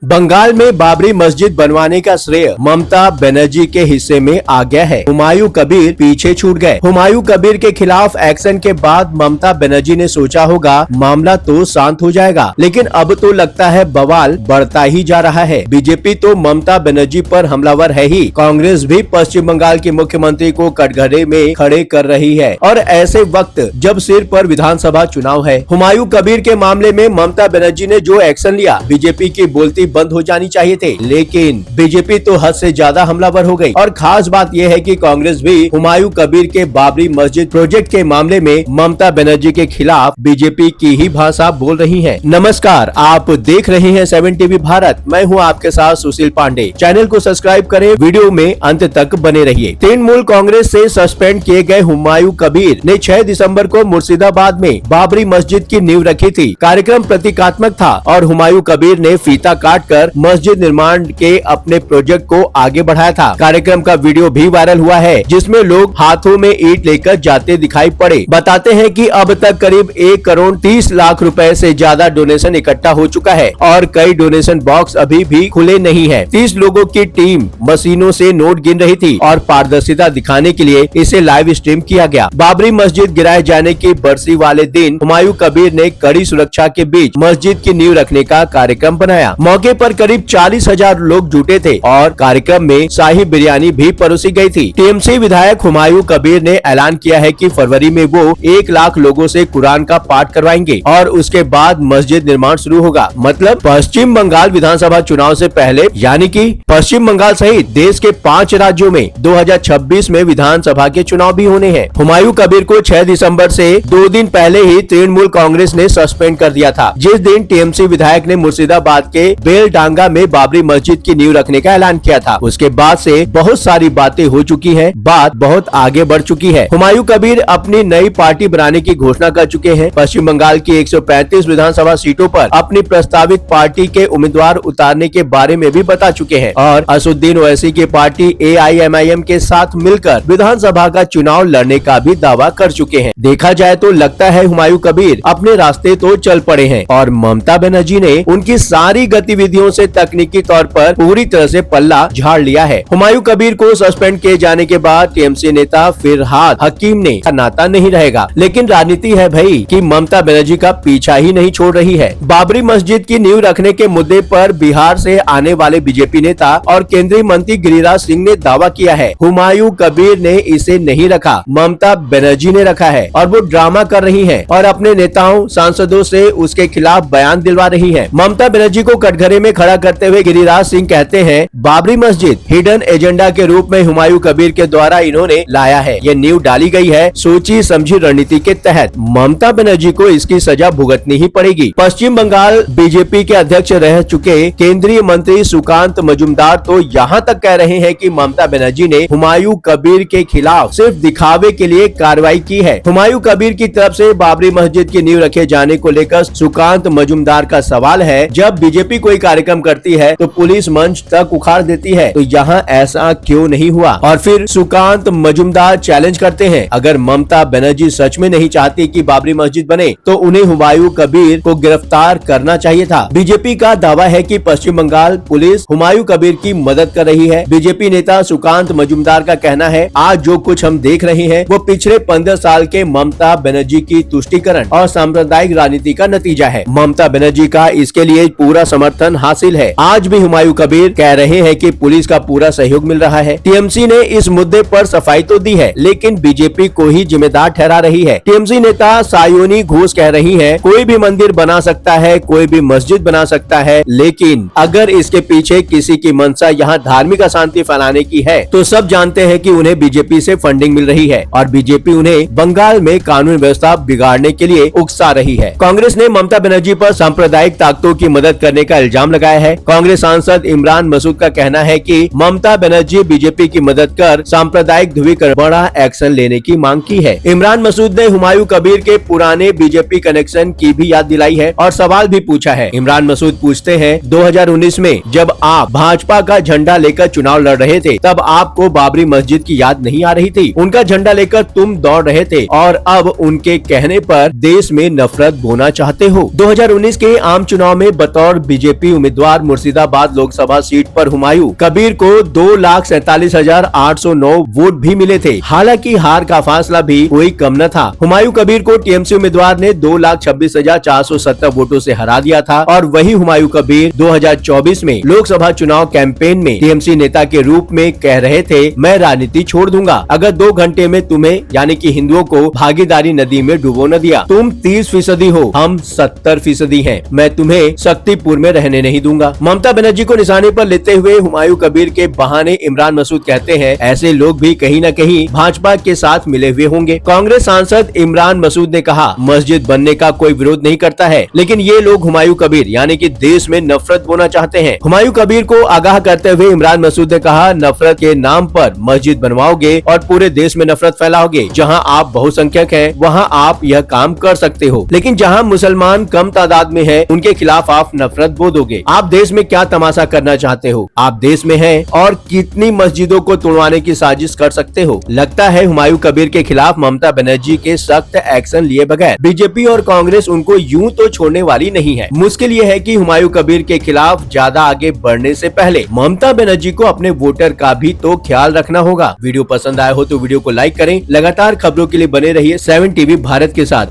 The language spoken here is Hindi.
बंगाल में बाबरी मस्जिद बनवाने का श्रेय ममता बनर्जी के हिस्से में आ गया है। हुमायूं कबीर पीछे छूट गए। हुमायूं कबीर के खिलाफ एक्शन के बाद ममता बनर्जी ने सोचा होगा मामला तो शांत हो जाएगा, लेकिन अब तो लगता है बवाल बढ़ता ही जा रहा है। बीजेपी तो ममता बनर्जी पर हमलावर है ही, कांग्रेस भी पश्चिम बंगाल के मुख्यमंत्री को कटघरे में खड़े कर रही है, और ऐसे वक्त जब सिर पर विधानसभा चुनाव है। हुमायूं कबीर के मामले में ममता बनर्जी ने जो एक्शन लिया, बीजेपी की बोलती बंद हो जानी चाहिए थे, लेकिन बीजेपी तो हद से ज्यादा हमलावर हो गई। और खास बात यह है कि कांग्रेस भी हुमायूं कबीर के बाबरी मस्जिद प्रोजेक्ट के मामले में ममता बनर्जी के खिलाफ बीजेपी की ही भाषा बोल रही है। नमस्कार, आप देख रहे हैं 7 टीवी भारत। मैं हूं आपके साथ सुशील पांडे। चैनल को सब्सक्राइब करें, वीडियो में अंत तक बने रहिए। तृणमूल कांग्रेस से सस्पेंड किए गए हुमायूं कबीर ने 6 दिसंबर को मुर्शिदाबाद में बाबरी मस्जिद की नींव रखी थी। कार्यक्रम प्रतीकात्मक था और हुमायूं कबीर ने फीता काटकर मस्जिद निर्माण के अपने प्रोजेक्ट को आगे बढ़ाया था। कार्यक्रम का वीडियो भी वायरल हुआ है, जिसमें लोग हाथों में ईंट लेकर जाते दिखाई पड़े। बताते हैं कि अब तक करीब 1 करोड़ 30 लाख रुपए से ज्यादा डोनेशन इकट्ठा हो चुका है और कई डोनेशन बॉक्स अभी भी खुले नहीं है। 30 लोगों की टीम मशीनों से नोट गिन रही थी और पारदर्शिता दिखाने के लिए इसे लाइव स्ट्रीम किया गया। बाबरी मस्जिद गिराए जाने की बरसी वाले दिन हुमायूं कबीर ने कड़ी सुरक्षा के बीच मस्जिद की नींव रखने का कार्यक्रम बनाया। मौके पर करीब 40,000 लोग जुटे थे और कार्यक्रम में शाही बिरयानी भी परोसी गई थी। टीएमसी विधायक हुमायूं कबीर ने ऐलान किया है कि फरवरी में वो 1 लाख लोगों से कुरान का पाठ करवाएंगे और उसके बाद मस्जिद निर्माण शुरू होगा। मतलब पश्चिम बंगाल विधानसभा चुनाव से पहले, यानी कि पश्चिम बंगाल सहित देश के 5 राज्यों में 2026 में विधानसभा के चुनाव भी होने हैं। हुमायूं कबीर को 6 दिसंबर से 2 दिन पहले ही तृणमूल कांग्रेस ने सस्पेंड कर दिया था, जिस दिन टीएमसी विधायक ने मुर्शिदाबाद के बेलडांगा में बाबरी मस्जिद की नींव रखने का ऐलान किया था। उसके बाद से बहुत सारी बातें हो चुकी हैं, बात बहुत आगे बढ़ चुकी है। हुमायूं कबीर अपनी नई पार्टी बनाने की घोषणा कर चुके हैं। पश्चिम बंगाल की 135 विधानसभा सीटों पर अपनी प्रस्तावित पार्टी के उम्मीदवार उतारने के बारे में भी बता चुके हैं और असदुद्दीन ओवैसी की पार्टी AIMIM के साथ मिलकर विधानसभा का चुनाव लड़ने का भी दावा कर चुके हैं। देखा जाए तो लगता है हुमायूं कबीर अपने रास्ते तो चल पड़े हैं और ममता बनर्जी ने उनकी सारी गतिविधियों से तकनीकी तौर पर पूरी तरह से पल्ला झाड़ लिया है। हुमायूं कबीर को सस्पेंड किए जाने के बाद टीएमसी नेता फिरहाद हकीम ने नाता नहीं रहेगा, लेकिन राजनीति है भाई कि ममता बनर्जी का पीछा ही नहीं छोड़ रही है। बाबरी मस्जिद की नींव रखने के मुद्दे पर बिहार से आने वाले बीजेपी नेता और केंद्रीय मंत्री गिरिराज सिंह ने दावा किया है हुमायूं कबीर ने इसे नहीं रखा, ममता बनर्जी ने रखा है और वो ड्रामा कर रही है और अपने नेताओं सांसदों से उसके खिलाफ बयान दिलवा रही है। ममता बनर्जी को कटघरे में खड़ा करते हुए गिरिराज सिंह कहते हैं बाबरी मस्जिद हिडन एजेंडा के रूप में हुमायूं कबीर के द्वारा इन्होंने लाया है। ये नींव डाली गई है सोची समझी रणनीति के तहत। ममता बनर्जी को इसकी सजा भुगतनी ही पड़ेगी। पश्चिम बंगाल बीजेपी के अध्यक्ष रह चुके केंद्रीय मंत्री सुकांत मजूमदार तो यहाँ तक कह रहे हैं कि ममता बनर्जी ने हुमायूं कबीर के खिलाफ सिर्फ दिखावे के लिए कार्रवाई की है। हुमायूं कबीर की तरफ से बाबरी मस्जिद की नींव रखे जाने को लेकर सुकांत मजूमदार का सवाल है, जब बीजेपी कोई कार्यक्रम करती है तो पुलिस मंच तक उखाड़ देती है, तो यहाँ ऐसा क्यों नहीं हुआ? और फिर सुकांत मजूमदार चैलेंज करते हैं, अगर ममता बनर्जी सच में नहीं चाहती कि बाबरी मस्जिद बने तो उन्हें हुमायूं कबीर को गिरफ्तार करना चाहिए था। बीजेपी का दावा है कि पश्चिम बंगाल पुलिस हुमायूं कबीर की मदद कर रही है। बीजेपी नेता सुकांत मजूमदार का कहना है, आज जो कुछ हम देख रहे हैं वो पिछले 15 साल के ममता बनर्जी की तुष्टीकरण और सांप्रदायिक राजनीति का नतीजा है। ममता बनर्जी का इसके लिए पूरा समर्थन हासिल है। आज भी हुमायूं कबीर कह रहे हैं कि पुलिस का पूरा सहयोग मिल रहा है। टीएमसी ने इस मुद्दे पर सफाई तो दी है, लेकिन बीजेपी को ही जिम्मेदार ठहरा रही है। टीएमसी नेता सायोनी घोष कह रही है, कोई भी मंदिर बना सकता है, कोई भी मस्जिद बना सकता है, लेकिन अगर इसके पीछे किसी की मंशा यहाँ धार्मिक अशांति फैलाने की है तो सब जानते हैं कि उन्हें बीजेपी से फंडिंग मिल रही है और बीजेपी उन्हें बंगाल में कानून व्यवस्था बिगाड़ने के लिए उकसा रही है। कांग्रेस ने ममता बनर्जी पर सांप्रदायिक ताकतों की मदद करने का इल्जाम लगाया है। कांग्रेस सांसद इमरान मसूद का कहना है कि ममता बनर्जी बीजेपी की मदद कर सांप्रदायिक ध्रुवीकरण बड़ा एक्शन लेने की मांग की है। इमरान मसूद ने हुमायूं कबीर के पुराने बीजेपी कनेक्शन की भी याद दिलाई है और सवाल भी पूछा है। इमरान मसूद पूछते हैं, 2019 में जब आप भाजपा का झंडा लेकर चुनाव लड़ रहे थे तब आपको बाबरी मस्जिद की याद नहीं आ रही थी? उनका झंडा लेकर तुम दौड़ रहे थे और अब उनके कहने पर देश में नफरत बोना चाहते हो। 2019 के आम चुनाव में बतौर बीजेपी टीएमसी उम्मीदवार मुर्शिदाबाद लोकसभा सीट पर हुमायूं कबीर को 2,47,809 वोट भी मिले थे। हालांकि हार का फासला भी कोई कम न था। हुमायूं कबीर को टीएमसी उम्मीदवार ने 2,26,470 वोटों से हरा दिया था और वही हुमायूं कबीर 2024 में लोकसभा चुनाव कैंपेन में टीएमसी नेता के रूप में कह रहे थे, मैं राजनीति छोड़ दूंगा अगर 2 घंटे में तुम्हें यानी कि हिंदुओं को भागीदारी नदी में डुबो न दिया। तुम 30% हो, हम 70% हैं। मैं तुम्हें शक्तिपुर में रहने नहीं दूंगा। ममता बनर्जी को निशाने पर लेते हुए हुमायूं कबीर के बहाने इमरान मसूद कहते हैं, ऐसे लोग भी कहीं न कहीं भाजपा के साथ मिले हुए होंगे। कांग्रेस सांसद इमरान मसूद ने कहा, मस्जिद बनने का कोई विरोध नहीं करता है, लेकिन ये लोग हुमायूं कबीर यानी कि देश में नफरत बोना चाहते हैं। हुमायूं कबीर को आगाह करते हुए इमरान मसूद ने कहा, नफरत के नाम पर मस्जिद बनवाओगे और पूरे देश में नफरत फैलाओगे। जहां आप बहुसंख्यक हैं, वहां आप यह काम कर सकते हो, लेकिन जहां मुसलमान कम तादाद में हैं, उनके खिलाफ आप नफरत बोलोगे। आप देश में क्या तमाशा करना चाहते हो? आप देश में हैं और कितनी मस्जिदों को तोड़वाने की साजिश कर सकते हो? लगता है हुमायूं कबीर के खिलाफ ममता बनर्जी के सख्त एक्शन लिए बगैर बीजेपी और कांग्रेस उनको यूं तो छोड़ने वाली नहीं है। मुश्किल ये है कि हुमायूं कबीर के खिलाफ ज्यादा आगे बढ़ने से पहले ममता बनर्जी को अपने वोटर का भी तो ख्याल रखना होगा। वीडियो पसंद आया हो तो वीडियो को लाइक करें। लगातार खबरों के लिए बने रहिए 7 टीवी भारत के साथ।